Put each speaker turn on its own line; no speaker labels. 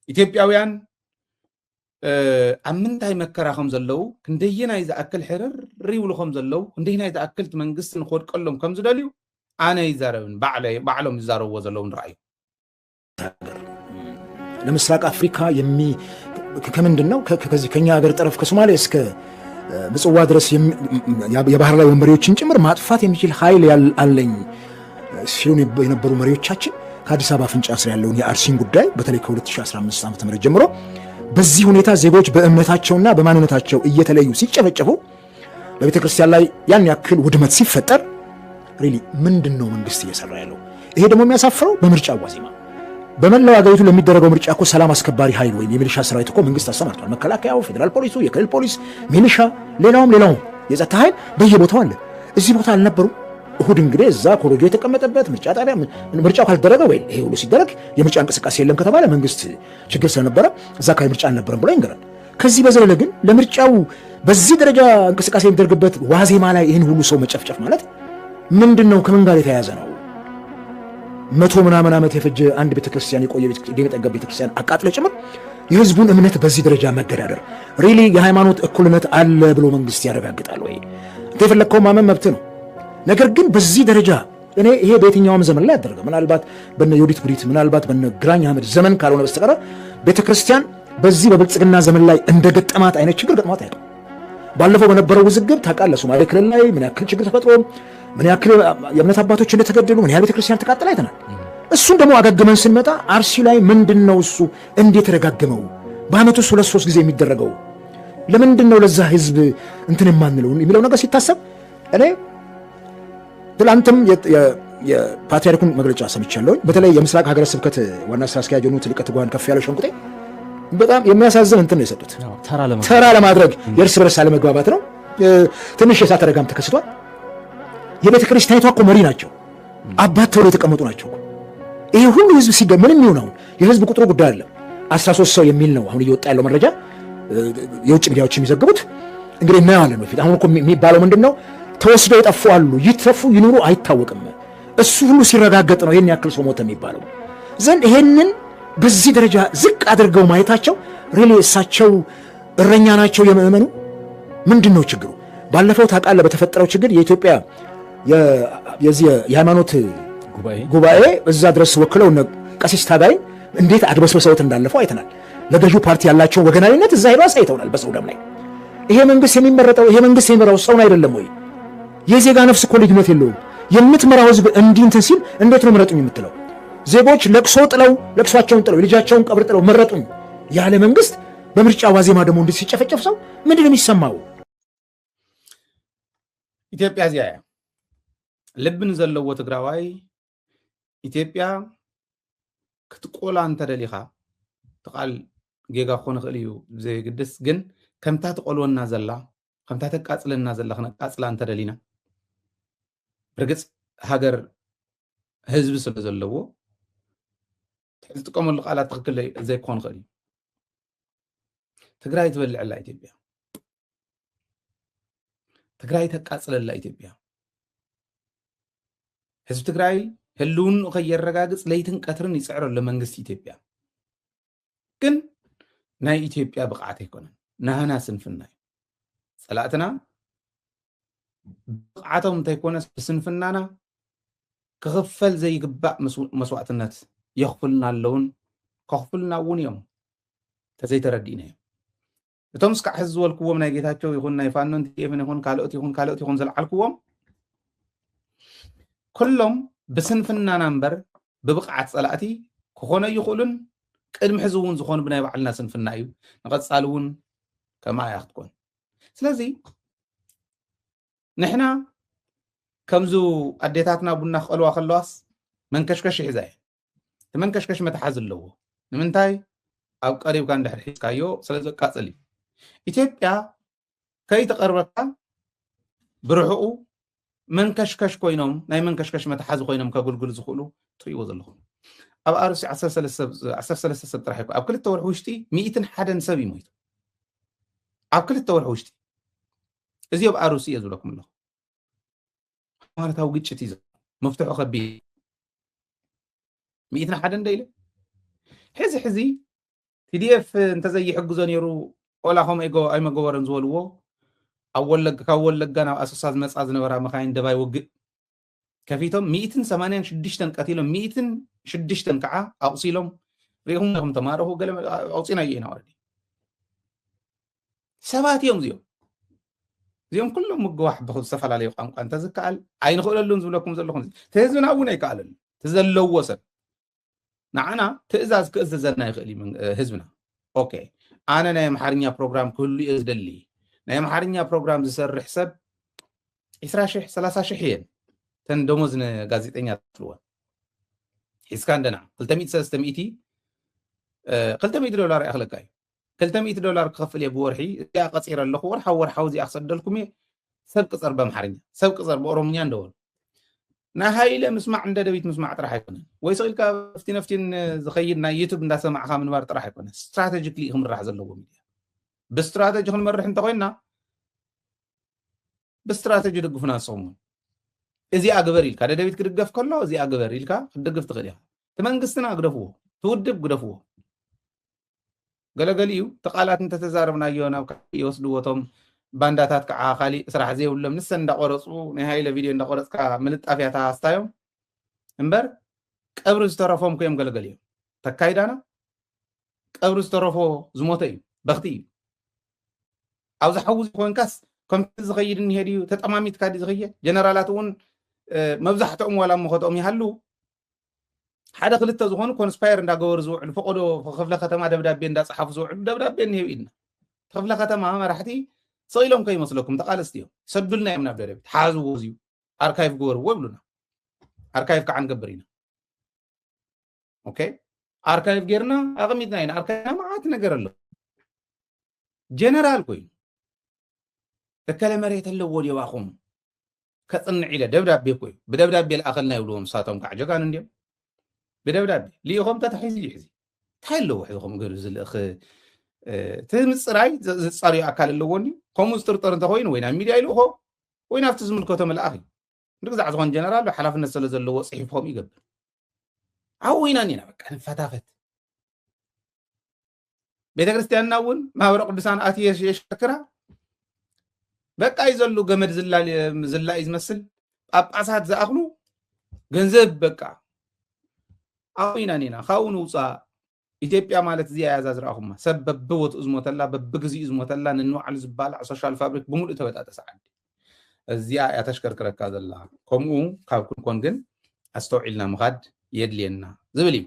ኢትዮጵያውያን أمنتاي مكراهم زلوا كندينا إذا أكل حرر ريولهم زلوا كندينا إذا أكلت من قص نخود كلهم كم زدليو أنا يزارون بعلهم يزاروا وزلوا من رأيه
ለምስራቅ አፍሪካ ከምንድነው ከኛ ሀገር ጠረፍ ከሶማሊያ እስከ ምጽዋ ድረስ የባህር ላይ ወንበሬዎችን ጭምር ማጥፋት የሚችል ኃይል አለኝ ሲሉ የነበሩ መሪዎቻችን ከአዲስ አበባ ፍንጫ ስር ያለውን የአርሲን ጉዳይ በተለይ ከ2015 ዓ.ም ጀምሮ በዚህ ሁኔታ ዜጎች በእምነታቸውና በማንነታቸው እየተለዩ ሲጨፈጨፉ በቤተ ክርስቲያን ላይ ያን ያክል ውድመት ሲፈጠር ሪሊ ምንድነው መንግስት እየሰራ ያለው? ይሄ ደግሞ የሚያሳፍረው በምርጫ ዋዜማ በመላው ሀገሪቱ ለሚደረገው ምርጫ እኮ ሰላም አስከባሪ ኃይል ወይ የሚሊሻ ሰራዊት እኮ መንግስት አሰማርቷል። መከላከያው፣ ፌደራል ፖሊሱ፣ የክልል ፖሊስ፣ ሚሊሻ፣ ሌላውም የጸጥታ ኃይል በየቦታው አለ። እዚህ ቦታ አልነበሩ? እሁድ እንግዲህ እዛ ኮሮጆ የተቀመጠበት ምርጫ ጣቢያ ምርጫው ካልተደረገ ወይ ይሄ ሁሉ ሲደረግ የምርጫ እንቅስቃሴ የለም ከተባለ መንግስት ችግር ስለነበረ እዛ ካይ ምርጫ አልነበረም ብሎ ይንገራል። ከዚህ በዘለለ ግን ለምርጫው በዚህ ደረጃ እንቅስቃሴ የሚደረግበት ዋዜማ ላይ ይሄን ሁሉ ሰው መጨፍጨፍ ማለት ምንድነው? ከምን ጋር የተያያዘ ነው? 100 ምናምን ዓመት የፈጀ አንድ ቤተክርስቲያን የቆየ ቤተክርስቲያን አቃጥለ ጭምር የህዝቡን እምነት በዚህ ደረጃ መገዳደር ሪሊ የሃይማኖት እኩልነት አለ ብሎ መንግስት ያረጋግጣል ወይ? ተፈለከው ማመን መብት ነው። ነገር ግን በዚህ ደረጃ እኔ ይሄ በየትኛውም ዘመን ላይ አደረገ ምናልባት በነ ዮዲት ጉዲት ምናልባት በነ ግራኝ አህመድ ዘመን ካልሆነ በስተቀር ቤተክርስቲያን በዚህ በብልጽግና ዘመን ላይ እንደገጠማት አይነት ችግር ገጥሟት አይደለም። ባለፈው በነበረው ውዝግብ ታውቃለህ፣ ሶማሌ ክልል ላይ ምን ያክል ችግር ተፈጥሮ ምን ያክል የእምነት አባቶች እንደተገደሉ ምን ያህል ቤተክርስቲያን ተቃጠለ አይተናል። እሱን ደግሞ አገግመን ስንመጣ አርሲ ላይ ምንድነው እሱ እንዴት ተደጋገመው? በአመቱ 2-3 ጊዜ የሚደረገው ለምንድነው? ለዛ ህዝብ እንትን የማንለው የሚለው ነገር ሲታሰብ እኔ ትላንትም የፓትርያርኩን መግለጫ ሰምቻለሁ። በተለይ የምስራቅ ሀገረ ስብከት ዋና ስራ አስኪያጅ የሆኑት ሊቀ ትጉሃን ከፍ ያለው ሸንቁጤ በጣም የሚያሳዝን እንትን ነው የሰጡት። ተራ ለማድረግ የእርስ በርስ አለመግባባት ነው። ትንሽ የእሳት አደጋም ተከስቷል። የቤተ ክርስቲያኒቷ እኮ መሪ ናቸው፣ አባት ተብለው የተቀመጡ ናቸው። ይሄ ሁሉ ህዝብ ሲገ ምንም ይሁን አሁን የህዝብ ቁጥሩ ጉዳይ አይደለም። 13 ሰው የሚል ነው አሁን እየወጣ ያለው መረጃ፣ የውጭ ሚዲያዎች የሚዘግቡት እንግዲህ እናያለን። በፊት አሁን እኮ የሚባለው ምንድነው? ተወስደው የጠፉ አሉ፣ ይትረፉ ይኑሩ አይታወቅም። እሱ ሁሉ ሲረጋገጥ ነው ይሄን ያክል ሰው ሞተ የሚባለው። ዘንድ ይሄንን በዚህ ደረጃ ዝቅ አድርገው ማየታቸው ሪሊ እሳቸው እረኛ ናቸው የምእመኑ? ምንድነው ችግሩ? ባለፈው ታውቃለህ በተፈጠረው ችግር የኢትዮጵያ የዚህ የሃይማኖት ጉባኤ እዛ ድረስ ወክለው ቀሲስ ታጋይ እንዴት አድበስበሰውት እንዳለፈው አይተናል። ለገዢው ፓርቲ ያላቸው ወገናዊነት እዛ ሄዶ አሳይተውናል በሰው ደም ላይ። ይሄ መንግስት የሚመራው ሰውን አይደለም ወይ? የዜጋ ነፍስ እኮ ልዩነት የለውም። የምትመራው ህዝብ እንዲህ እንትን ሲል እንዴት ነው ምረጡኝ የምትለው? ዜጎች ለቅሷቸውን ጥለው የልጃቸውን ቀብር ጥለው መረጡኝ ያለ መንግስት በምርጫ ዋዜማ ደግሞ እንዴት ሲጨፈጨፍ ሰው ምንድን ነው የሚሰማው?
ኢትዮጵያ እዚያ ልብን ዘለዎ ትግራዋይ ኢትዮጵያ ክትቆላ እንተደሊኻ ተቃል ጌጋ ኮነ ክልዩ ዘይግድስ ግን ከምታ ተቆልወና ዘላ ከምታ ተቃጽለና ዘላ ክነቃጽላ እንተደሊና ብርግጽ ሃገር ህዝብ ስለ ዘለዎ ትጥቀመሉ ቃላት ትክክል ዘይኮን ክእል ትግራይ ትበልዕላ ኢትዮጵያ ትግራይ ተቃጽለላ ኢትዮጵያ ህዝብ ትግራይ ህልውን ከየረጋግጽ ለይትን ቀትርን ይጽዕር ለመንግስት ኢትዮጵያ ግን ናይ ኢትዮጵያ ብቃዓት አይኮነን ናህና ስንፍና ጸላእትና ብቃዓቶም እንተይኮነ ስንፍናና ክኽፈል ዘይግባእ መስዋዕትነት የኽፍልና ኣለውን ከኽፍልና እውን እዮም ተዘይተረዲእና እዮም እቶም ስካዕ ሕዚ ዝበልክዎም ናይ ጌታቸው ይኹን ናይ ፋኖ ቲኤፍን ይኹን ካልኦት ይኹን ዘለዓልክዎም ኩሎም ብስንፍናና እምበር ብብቃዓት ጸላእቲ ክኾነ ይኽእሉን ቅድሚ ሕዚ እውን ዝኾኑ ብናይ ባዕልና ስንፍና እዩ ንቐጻሊ እውን ከማያ ክትኮን ስለዚ ንሕና ከምዙ ኣዴታትና ቡና ክቐልዋ ከለዋስ መንከሽከሽ ሒዛ እየ መንከሽከሽ መትሓዝ ኣለዎ ንምንታይ ኣብ ቀሪብካ እንድሕር ሒዝካዮ ስለ ዘቃጽል እዩ ኢትዮጵያ ከይተቐርበካ ብርሑቑ መንከሽከሽ ኮይኖም ናይ መንከሽከሽ መትሓዚ ኮይኖም ከገልግሉ ዝኽእሉ ትሪእዎ ዘለኹም ኣብ ኣርሲ 13 ሰብ ጥራሕ ኣብ 2 ወርሒ ውሽጢ 101 ሰብ ይሞቱ ኣብ 2 ወርሒ ውሽጢ እዚ ኣብ ኣርሲ እየ ዝብለኩም ኣለኹ ማለታዊ ግጭት እዩ መፍትሑ ከቢድ 101 ደይለ ሕዚ PDF انت زي يحجزون يرو ولا هم اي مغورن زولو اول كاولغا نا اساسات مصاز نبره مخاين دباي وق كفيتهم 186 قتيلهم 106 كعا اقصيلهم ريهم تماره قال اوصينا يينا وردي سبات يوم زيهم كلهم مقواح بخذ سفل عليه قام انت زكال عين خللون زبلكم زلكم تهزنا ابونا يقالل تزلو وسن نعنا تأزاز كأززنا يخلي من حزبنا اوكي انا نايم حارنيا بروجرام كله يزدلي نايم حارنيا بروجرام زسر حساب 20 30 شحين تن دموزن غازيتኛ تلوان حس كان دنا 300 $300 اخلقاي $200 كفل يبورحي يا قصير له ورحاو زي اخصدلكم سبق صر بمحرنيا سبق صر باورومنيا ندول نا هايله مسمع عند دبيت مسمع طرح يكون ويسالك نفتين زخيدنا يوتيوب اندا سمعها من بار طرح يكون استراتيجيكلي هم راح زلو ميديا باستراتيجي هم مرح انت خوينا باستراتيجي دغفنا صوم ازي اغبر يلكا دبيت كدغف كله ازي اغبر يلكا دغف تخديها تمنغستنا اغدفو تودب غدفو غلغليو تقالات انت تزاربنا يونا يوسدوتهم بانداتات كعا خالي سراح زي ولم نسن እንዳቆረጹ ናይ ሃይለ ቪዲዮ እንዳቆረጽካ ምልጣፊያታ አስታዮም እንበር ቀብሩ ዝተረፎም ኮይም ገለገሊዮ ተካይዳና ቀብሩ ዝተረፎ ዝሞተ እዩ በክቲ እዩ አብዚ ሓውዝ ኮይንካስ ከምቲ ዝኸይድ እንሄድዩ ተጠማሚት ካዲ ዝኸየ ጀነራላት እውን መብዛሕትኦም ዋላ መኸቶም ይሃሉ ሓደ ክልተ ዝኾኑ ኮንስፓየር እንዳገበሩ ዝውዕሉ ፈቆዶ ክፍለ ከተማ ደብዳቤ እንዳጻሓፉ ዝውዕሉ ደብዳቤ እንሄብ ኢልና ክፍለ ከተማ መራሕቲ صيلهم كي مسلكم تقالستيو سدلنا يمنا بدرب حازو وزيو اركايف غور وبلنا اركايف كعن قبرينا اوكي اركايف غيرنا اغميتنا هنا اركايف معات نغير له جنرال كوي تكلم مريت اللول يواخم كصنع الى دبدابي كوي بدبدابي الاخلنا يولون ساتهم كعجقان انديم بدبدابي ليهم تتحيز يحزي تحلو وحدهم غير زلخ تمصراي زصاري اكل لوني كوموس ترطر انت خوين وينا ميديا يلو خو وين افتز ملكوتهم الاخي نغزع زون جنرال حلافنا سله زلو صحيفهم يقبل عوينا نينا بقى فتافت بيت كريستيان ناون ما ورق قدسان اتيش يشكرا بقى يزلو جمد زلا يزمسل ابقاسات زاخلو ገንዘብ በቃ عوينا نينا خاون وصا ኢትዮጵያ ማለት እዚያ ያዛዝራኹማ ሰበብ ወጥ ዝሞተላ በብግዚ ዝሞተላ ንንዋዕል ዝባል ሶሻል ፋብሪክ ብሙሉእ ተበጣጠሰ ዓዲ እዚያ ያተሽከርከረካ ዘላ ከምኡ ካብ ኩንኮን ግን ኣስተውዒልና ምኻድ የድልየና ዝብል እዩ